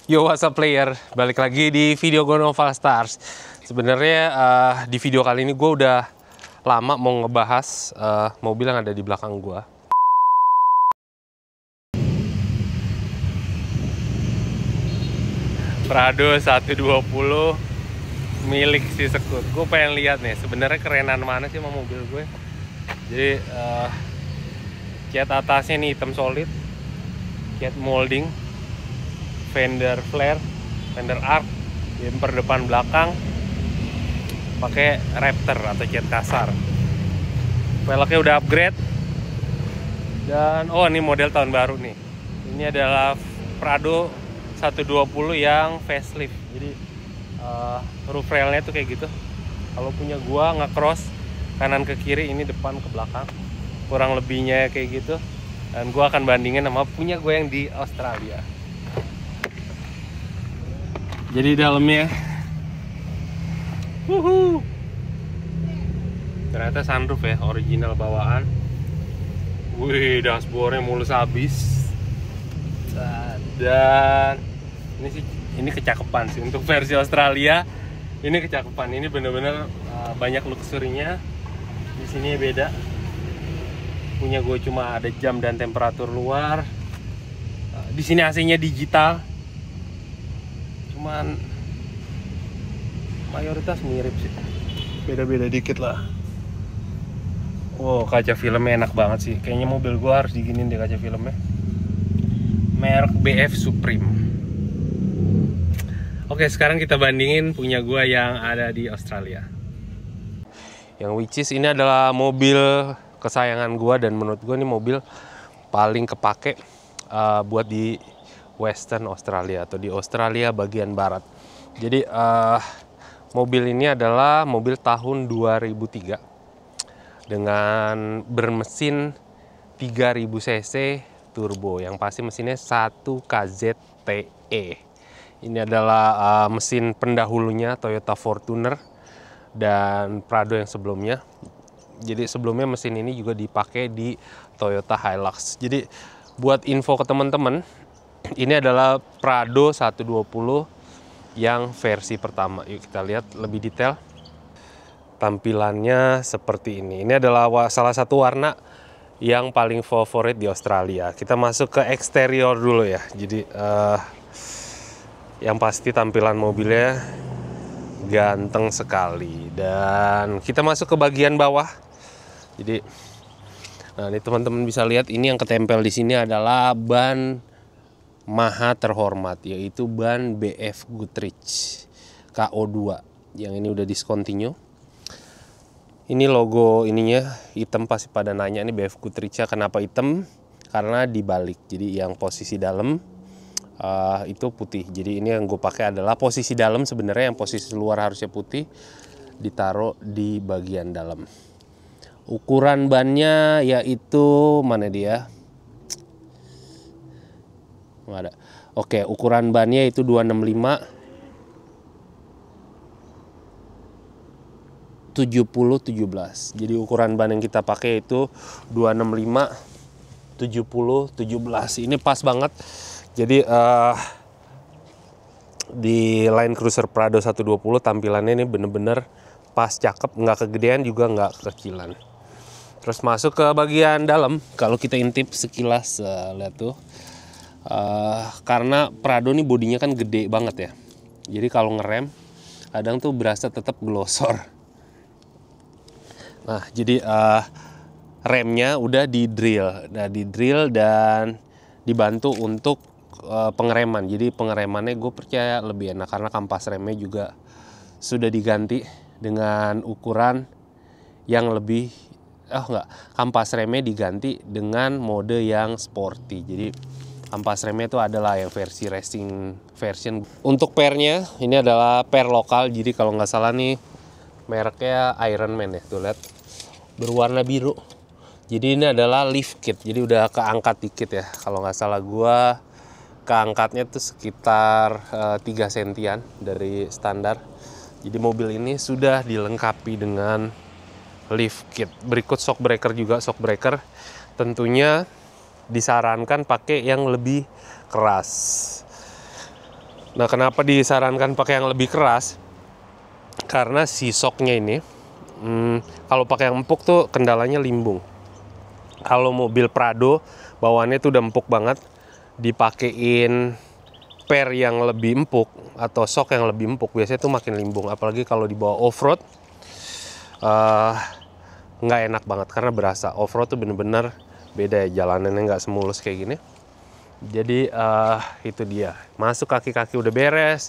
Yo, what's up player? Balik lagi di video gue Noval Stars. Sebenarnya di video kali ini gue udah lama mau ngebahas mobil yang ada di belakang gue. Prado 120 milik si Sekut. Gue pengen lihat nih sebenarnya kerenan mana sih sama mobil gue. Jadi cat atasnya nih hitam solid, cat molding, fender flare, fender arc, bumper depan belakang pakai Raptor atau cat kasar. Velgnya udah upgrade. Dan oh, ini model tahun baru nih. Ini adalah Prado 120 yang facelift. Jadi roof railnya tuh kayak gitu. Kalau punya gua nge-cross kanan ke kiri, ini depan ke belakang. Kurang lebihnya kayak gitu. Dan gua akan bandingin sama punya gue yang di Australia. Jadi dalamnya ternyata sunroof ya, original bawaan. Wih, dashboardnya mulus habis. Dan ini kecakepan sih untuk versi Australia. Ini kecakepan, ini bener-bener banyak luxury-nya. Di sini beda. Punya gue cuma ada jam dan temperatur luar. Di sini AC-nya digital. Cuman mayoritas mirip sih, beda-beda dikit lah. Wow, kaca filmnya enak banget sih. Kayaknya mobil gua harus diginin deh kaca filmnya. Merek BF Supreme. Oke, sekarang kita bandingin punya gua yang ada di Australia. Yang which is ini adalah mobil kesayangan gua, dan menurut gua ini mobil paling kepake buat di Western Australia atau di Australia bagian barat. Jadi mobil ini adalah mobil tahun 2003 dengan bermesin 3000 cc turbo, yang pasti mesinnya 1 KZTE. Ini adalah mesin pendahulunya Toyota Fortuner dan Prado yang sebelumnya. Jadi sebelumnya mesin ini juga dipakai di Toyota Hilux. Jadi buat info ke teman-teman, ini adalah Prado 120 yang versi pertama. Yuk kita lihat lebih detail. Tampilannya seperti ini. Ini adalah salah satu warna yang paling favorit di Australia. Kita masuk ke eksterior dulu ya. Jadi yang pasti tampilan mobilnya ganteng sekali. Dan kita masuk ke bagian bawah. Jadi nah, ini teman-teman bisa lihat, ini yang ketempel di sini adalah ban maha terhormat, yaitu ban BF Goodrich KO2 yang ini udah discontinue. Ini logo ininya hitam, pasti pada nanya ini BF Goodrich kenapa hitam, karena dibalik. Jadi yang posisi dalam itu putih. Jadi ini yang gue pakai adalah posisi dalam, sebenarnya yang posisi luar harusnya putih, ditaruh di bagian dalam. Ukuran bannya yaitu mana dia? Ada. Oke, ukuran bannya itu 265 70 17. Jadi ukuran ban yang kita pakai itu 265 70 17. Ini pas banget. Jadi di Land Cruiser Prado 120 tampilannya ini bener-bener pas, cakep, nggak kegedean juga nggak kekecilan. Terus masuk ke bagian dalam, kalau kita intip sekilas, lihat tuh. Karena Prado nih bodinya kan gede banget ya, jadi kalau ngerem kadang tuh berasa tetap glosor. Nah, jadi remnya udah di drill, dan dibantu untuk pengereman. Jadi pengeremannya gue percaya lebih enak karena kampas remnya juga sudah diganti dengan ukuran yang lebih kampas remnya diganti dengan mode yang sporty. Jadi kampas remnya itu adalah yang versi racing version. Untuk pernya ini adalah per lokal, jadi kalau nggak salah nih mereknya Ironman ya, tuh lihat berwarna biru. Jadi ini adalah lift kit, jadi udah keangkat dikit ya. Kalau nggak salah gua keangkatnya tuh sekitar 3 sentian dari standar. Jadi mobil ini sudah dilengkapi dengan lift kit. Berikut shock breaker juga, shock breaker tentunya disarankan pakai yang lebih keras. Nah, kenapa disarankan pakai yang lebih keras? Karena si shocknya ini, kalau pakai yang empuk tuh kendalanya limbung. Kalau mobil Prado bawaannya tuh udah empuk banget, dipakein per yang lebih empuk atau shock yang lebih empuk, biasanya tuh makin limbung. Apalagi kalau dibawa off-road, nggak enak banget karena berasa. Off-road tuh bener-bener beda ya, jalanannya nggak semulus kayak gini. Jadi itu dia, masuk kaki-kaki udah beres,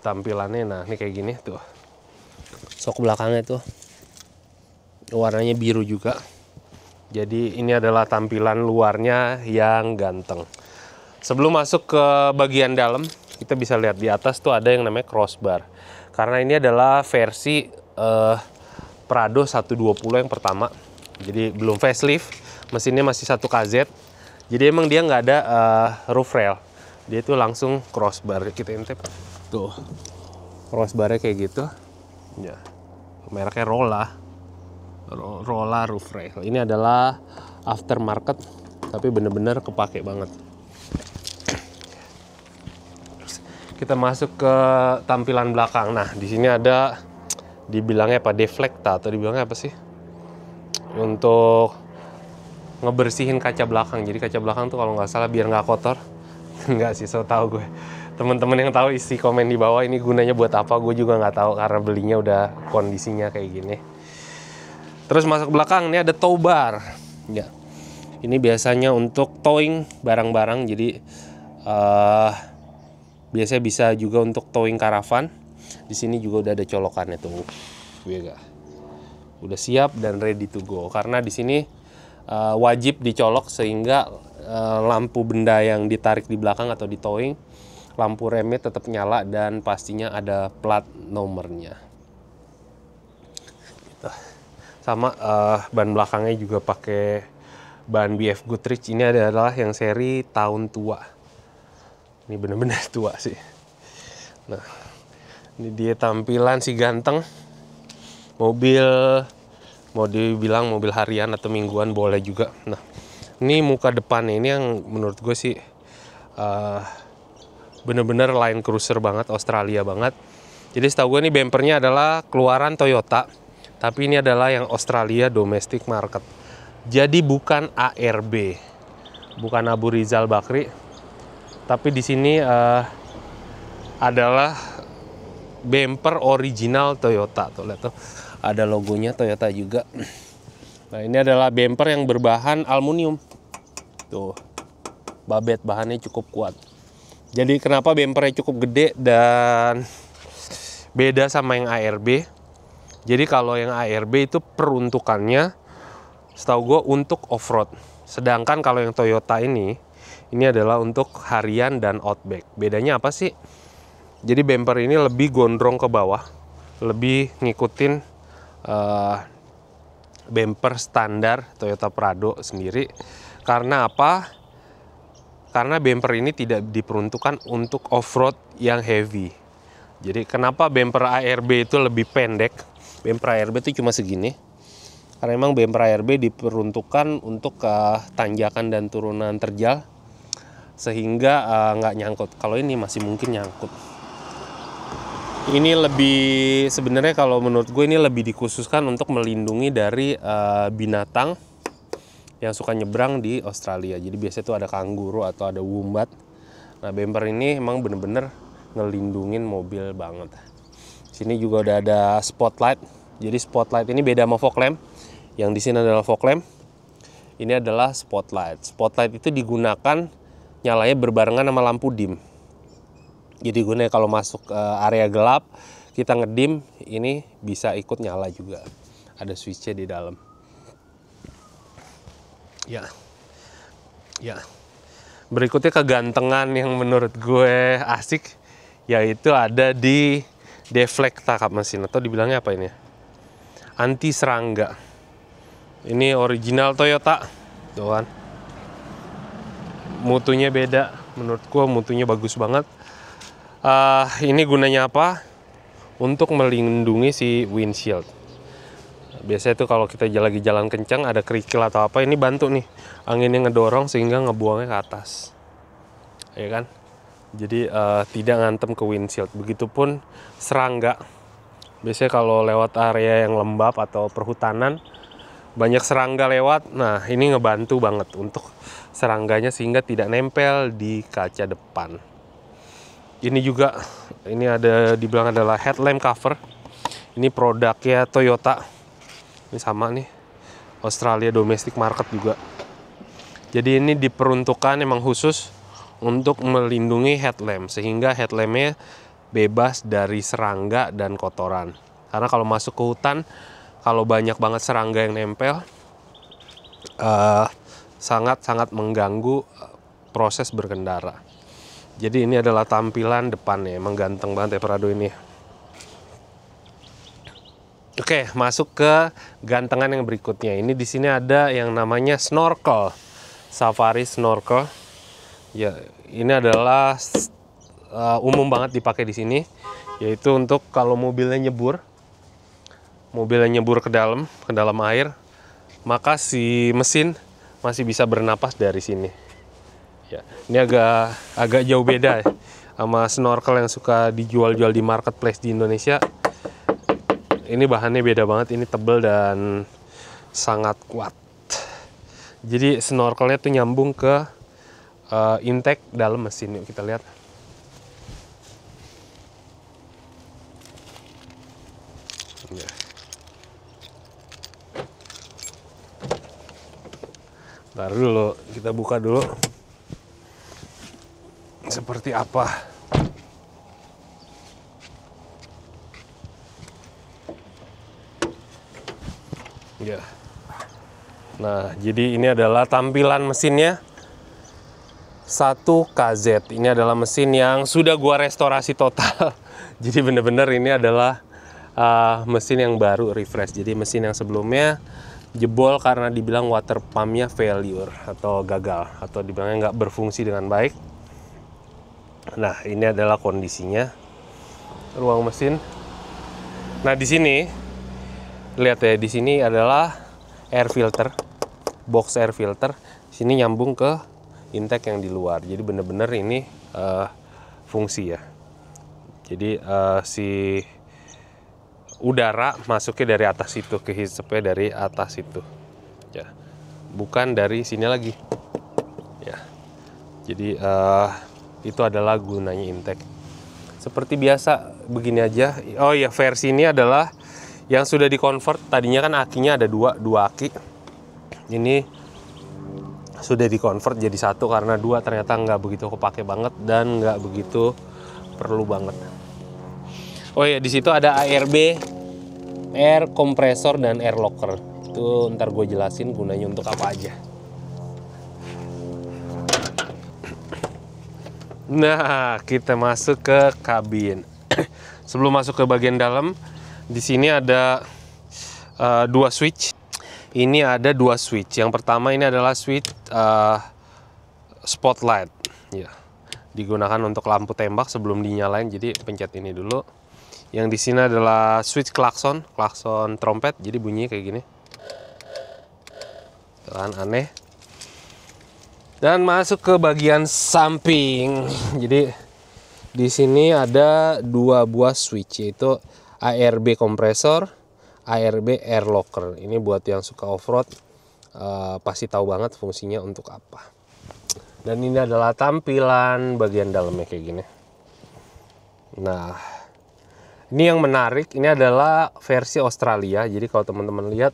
tampilannya nah ini kayak gini tuh. Shock belakangnya tuh warnanya biru juga. Jadi ini adalah tampilan luarnya yang ganteng. Sebelum masuk ke bagian dalam, kita bisa lihat di atas tuh ada yang namanya crossbar. Karena ini adalah versi Prado 120 yang pertama. Jadi belum facelift, mesinnya masih 1 KZ. Jadi emang dia nggak ada roof rail. Dia itu langsung crossbar. Kita intip tuh, crossbarnya kayak gitu. Ya, mereknya Rolla roof rail. Ini adalah aftermarket, tapi bener-bener kepake banget. Terus kita masuk ke tampilan belakang. Nah, di sini ada dibilangnya apa, deflecta atau dibilangnya apa sih? Untuk ngebersihin kaca belakang. Jadi kaca belakang tuh kalau nggak salah biar nggak kotor. Nggak sih, so tau gue. Teman-teman yang tahu isi komen di bawah, ini gunanya buat apa? Gue juga nggak tahu karena belinya udah kondisinya kayak gini. Terus masuk belakang, ini ada tow bar. Ya, ini biasanya untuk towing barang-barang. Jadi biasanya bisa juga untuk towing karavan. Di sini juga udah ada colokannya tuh. Ya, udah siap dan ready to go. Karena di sini wajib dicolok sehingga lampu benda yang ditarik di belakang atau di towing, lampu remnya tetap nyala dan pastinya ada plat nomornya. Gitu. Sama ban belakangnya juga pakai ban BF Goodrich. Ini adalah yang seri tahun tua. Ini bener-bener tua sih. Nah, ini dia tampilan si ganteng. Mobil mau dibilang mobil harian atau mingguan boleh juga. Nah, ini muka depannya ini yang menurut gue sih bener-bener line cruiser banget, Australia banget. Jadi setahu gue ini bumpernya adalah keluaran Toyota, tapi ini adalah yang Australia domestic market. Jadi bukan ARB, bukan Abu Rizal Bakri, tapi di sini adalah bumper original Toyota. Tuh lihat tuh, ada logonya Toyota juga. Nah, ini adalah bumper yang berbahan aluminium. Tuh, babet bahannya cukup kuat. Jadi kenapa bumpernya cukup gede dan beda sama yang ARB? Jadi kalau yang ARB itu peruntukannya setahu gue untuk off-road. Sedangkan kalau yang Toyota ini adalah untuk harian dan outback. Bedanya apa sih? Jadi bumper ini lebih gondrong ke bawah, lebih ngikutin bumper standar Toyota Prado sendiri. Karena apa? Karena bumper ini tidak diperuntukkan untuk off-road yang heavy. Jadi kenapa bumper ARB itu lebih pendek? Bumper ARB itu cuma segini. Karena memang bumper ARB diperuntukkan untuk tanjakan dan turunan terjal, sehingga nggak nyangkut. Kalau ini masih mungkin nyangkut. Ini lebih, sebenarnya kalau menurut gue ini lebih dikhususkan untuk melindungi dari binatang yang suka nyebrang di Australia. Jadi biasanya tuh ada kanguru atau ada wombat. Nah, bumper ini emang bener-bener ngelindungin mobil banget. Sini juga udah ada spotlight. Jadi spotlight ini beda sama fog lamp. Yang di sini adalah fog lamp. Ini adalah spotlight. Spotlight itu digunakan nyalanya berbarengan sama lampu dim. Jadi gunanya kalau masuk area gelap, kita ngedim, ini bisa ikut nyala juga. Ada switch-nya di dalam. Ya. Berikutnya kegantengan yang menurut gue asik, yaitu ada di deflecta kap mesin, atau dibilangnya apa ini? Anti serangga. Ini original Toyota, tuh kan. Mutunya beda, menurut gue mutunya bagus banget. Ini gunanya apa? Untuk melindungi si windshield. Biasanya tuh kalau kita lagi jalan kencang ada kerikil atau apa, ini bantu nih anginnya ngedorong sehingga ngebuangnya ke atas, ya kan? Jadi tidak ngantem ke windshield. Begitupun serangga. Biasanya kalau lewat area yang lembab atau perhutanan banyak serangga lewat. Nah, ini ngebantu banget untuk serangganya sehingga tidak nempel di kaca depan. Ini juga, ini ada di belakang adalah headlamp cover. Ini produknya Toyota. Ini sama nih, Australia domestic market juga. Jadi ini diperuntukkan emang khusus untuk melindungi headlamp, sehingga headlampnya bebas dari serangga dan kotoran. Karena kalau masuk ke hutan, kalau banyak banget serangga yang nempel, sangat-sangat mengganggu proses berkendara. Jadi ini adalah tampilan depannya, emang ganteng banget ya Prado ini. Oke, masuk ke gantengan yang berikutnya. Ini di sini ada yang namanya snorkel, safari snorkel. Ya, ini adalah umum banget dipakai di sini, yaitu untuk kalau mobilnya nyebur ke dalam air, maka si mesin masih bisa bernapas dari sini. Ya, ini agak jauh beda sama snorkel yang suka dijual-jual di marketplace di Indonesia. Ini bahannya beda banget, ini tebal dan sangat kuat. Jadi snorkelnya tuh nyambung ke intake dalam mesin. Yuk kita lihat. Ntar dulu, kita buka dulu seperti apa. Ya. Nah, jadi ini adalah tampilan mesinnya. 1 KZ. Ini adalah mesin yang sudah gua restorasi total. Jadi bener-bener ini adalah mesin yang baru, refresh. Jadi mesin yang sebelumnya jebol karena dibilang water pumpnya failure atau gagal, atau dibilangnya nggak berfungsi dengan baik. Nah, ini adalah kondisinya ruang mesin. Nah, di sini lihat ya, di sini adalah air filter, box air filter. Sini nyambung ke intake yang di luar. Jadi bener-bener ini fungsi ya. Jadi si udara masuknya dari atas itu, ke hisapnya dari atas itu. Ya. Bukan dari sini lagi. Ya. Jadi itu adalah gunanya intake. Seperti biasa begini aja. Oh iya, versi ini adalah yang sudah di-convert. Tadinya kan akinya ada dua aki. Ini sudah di-convert jadi 1 karena 2 ternyata nggak begitu kepake banget dan nggak begitu perlu banget. Oh ya, di situ ada ARB, air compressor dan air locker. Itu ntar gue jelasin gunanya untuk apa aja. Nah, kita masuk ke kabin. Sebelum masuk ke bagian dalam, di sini ada 2 switch. Ini ada 2 switch. Yang pertama ini adalah switch spotlight. Ya, digunakan untuk lampu tembak sebelum dinyalain. Jadi pencet ini dulu. Yang di sini adalah switch klakson trompet. Jadi bunyinya kayak gini. Kan aneh. Dan masuk ke bagian samping. Jadi di sini ada 2 buah switch, yaitu ARB kompresor, ARB air locker. Ini buat yang suka off-road pasti tahu banget fungsinya untuk apa. Dan ini adalah tampilan bagian dalamnya kayak gini. Nah, ini yang menarik, ini adalah versi Australia. Jadi kalau teman-teman lihat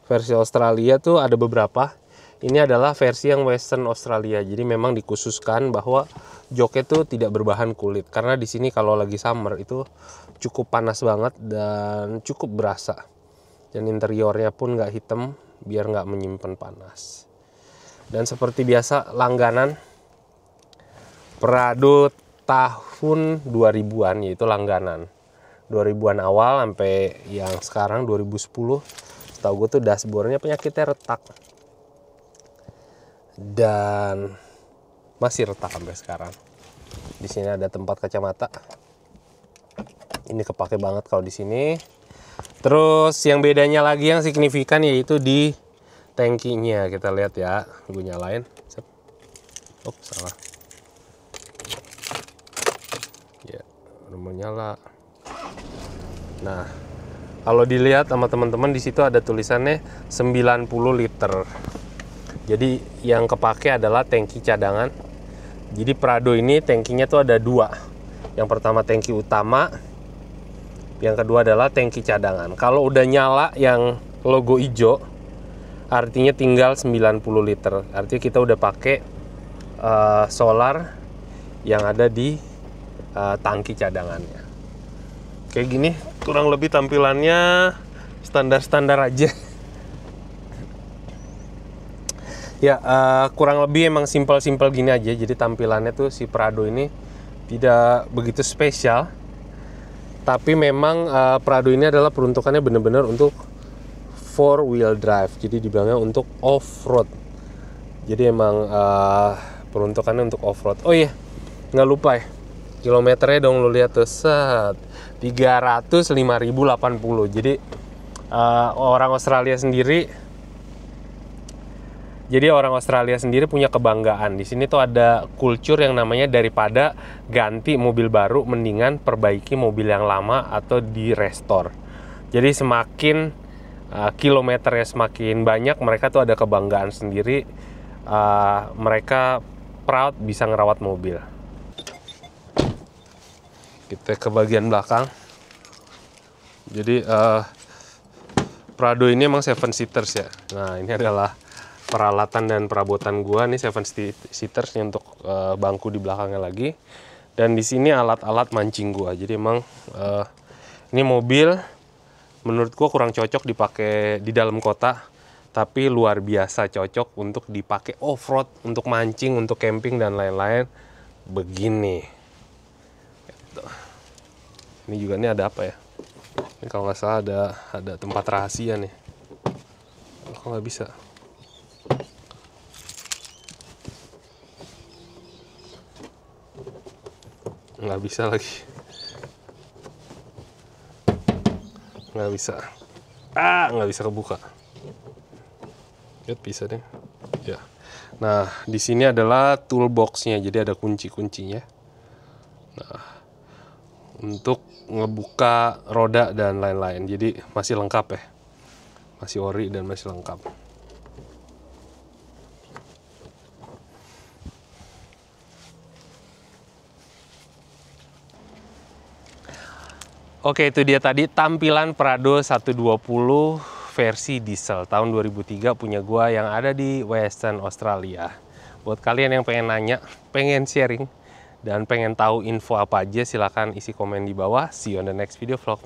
versi Australia tuh ada beberapa. Ini adalah versi yang Western Australia. Jadi memang dikhususkan bahwa joknya tuh tidak berbahan kulit. Karena di sini kalau lagi summer itu cukup panas banget dan cukup berasa. Dan interiornya pun nggak hitam biar nggak menyimpan panas. Dan seperti biasa langganan Prado tahun 2000-an, yaitu langganan 2000-an awal sampai yang sekarang 2010. Setahu gue tuh dashboardnya penyakitnya retak. Dan masih retak sampai sekarang. Di sini ada tempat kacamata. Ini kepake banget kalau di sini. Terus yang bedanya lagi yang signifikan yaitu di tangkinya. Kita lihat ya, gue nyalain. Oh, salah. menyala. Nah, kalau dilihat sama teman-teman di situ ada tulisannya 90 liter. Jadi yang kepake adalah tangki cadangan. Jadi Prado ini tangkinya tuh ada dua. Yang pertama tangki utama, yang kedua adalah tangki cadangan. Kalau udah nyala yang logo hijau, artinya tinggal 90 liter. Artinya kita udah pakai solar yang ada di tangki cadangannya. Kayak gini kurang lebih tampilannya standar-standar aja. Ya, kurang lebih emang simpel-simpel gini aja. Jadi tampilannya tuh si Prado ini tidak begitu spesial. Tapi memang Prado ini adalah peruntukannya benar-benar untuk 4-wheel drive. Jadi dibilangnya untuk off-road. Jadi emang peruntukannya untuk off-road. Oh iya, nggak lupa ya. Kilometernya dong, lu lihat tuh, 305.080. Jadi orang Australia sendiri punya kebanggaan. Di sini tuh ada kultur yang namanya daripada ganti mobil baru, mendingan perbaiki mobil yang lama atau di restore. Jadi semakin kilometernya semakin banyak, mereka tuh ada kebanggaan sendiri. Mereka proud bisa ngerawat mobil. Kita ke bagian belakang. Jadi Prado ini emang 7-seaters ya. Nah, ini adalah peralatan dan perabotan gua nih 7-seaters nih untuk bangku di belakangnya lagi. Dan di sini alat-alat mancing gua. Jadi emang ini mobil menurut gua kurang cocok dipakai di dalam kota, tapi luar biasa cocok untuk dipakai off-road, untuk mancing, untuk camping dan lain-lain. Begini. Ini juga nih ada apa ya? Ini kalau nggak salah ada tempat rahasia nih. Kok nggak bisa? Nggak bisa lagi. Nggak bisa. Nggak bisa kebuka. Lihat bisa deh. Ya. Nah, di sini adalah toolbox-nya. Jadi ada kunci-kuncinya. Nah, untuk ngebuka roda dan lain-lain. Jadi masih lengkap ya. Masih ori dan masih lengkap. Oke, itu dia tadi tampilan Prado 120 versi diesel tahun 2003 punya gua yang ada di Western Australia. Buat kalian yang pengen nanya, pengen sharing, dan pengen tahu info apa aja, silahkan isi komen di bawah. See you on the next video vlog.